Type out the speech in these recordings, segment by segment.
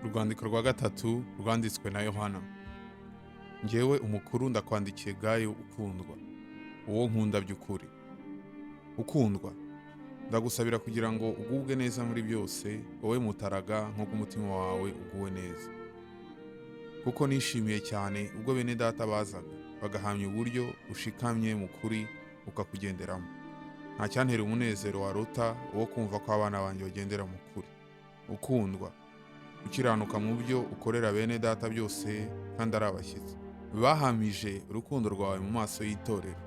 Urwandiko rwa gatatu rwanditswe na Yohana. Njyewe umukuru ndakwandikiye Gayo ukundwa, uwo nkunda by'ukuri. Ukundwa, ndagusabira kugira ngo ugubwe neza muri byose, wowe mutaraga nk'uko umutima wawe uguwe neza. Kuko nishimiye cyane ubwo bene data bazaga, bagahamya uburyo ushikamye mu kuri ukakugenderamo. Nta cyantera umunezero waruta uwo kumva ko abana banjye bagendera mu kuri. Ukundwa, ukiranuka mu byo ukorera bene data byose kandi ari abashyitsi. Bahamije urukundo rwawe mu maso y'itorero.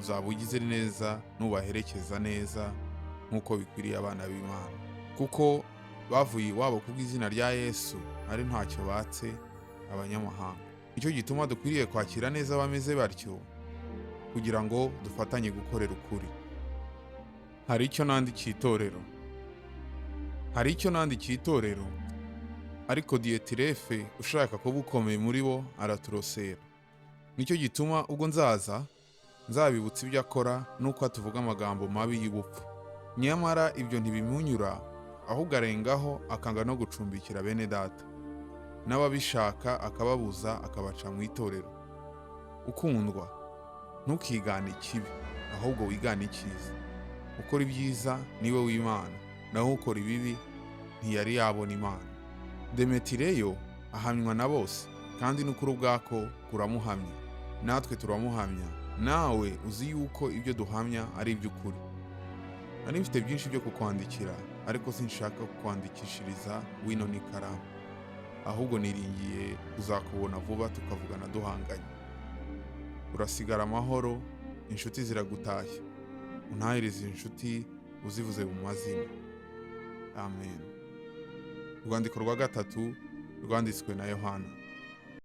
Uzaba ugize neza nubaherekeza neza nk'uko bikwiriye abana b'Imana. Kuko bavuye iwabo kubw'izina rya Yesu ari ntacyo batse abanyamahanga. Nicyo gituma dukwiriye kwakira neza abameze batyo kugira ngo dufatanye gukorera ukuri. Hari icyo nandikiye itorero, ariko Diyetirefe ushaka kuba ukomeye muri bo araturosera. Nicyo gituma ubwo nzabibutsa ibyo akora nuko atuvuga amagambo mabi y'ubupfu. Nyamara ibyo ntibimunyura, ahubwo arengaho akanga no gucumbikira bene data, n'ababishaka akababuza akabaca mu itorero. Ukundwa, ntukigane ikibi, ahubwo wigane icyiza. Ukora ibyiza niwe w'Imana, naho ukora ibibi ntiyari yabona Imana. Demetireyo ahamywa na bose, kandi n'ukuri ubwako kuramuhamya, natwe turamuhamya. Nawe uzi yuko ibyo duhamya ari iby'ukuri. Nari mfite byinshi byo kukwandikira, ariko sinshaka kukwandikishiriza wino n'ikaramu, ahubwo niringiye kuzakubona vuba tukavugana duhanganye. Urasigara amahoro, inshuti ziragutashya. Untahirize inshuti uzivuze mu mazina. Amen. Urwandiko rwa gatatu rwanditswe na Yohana.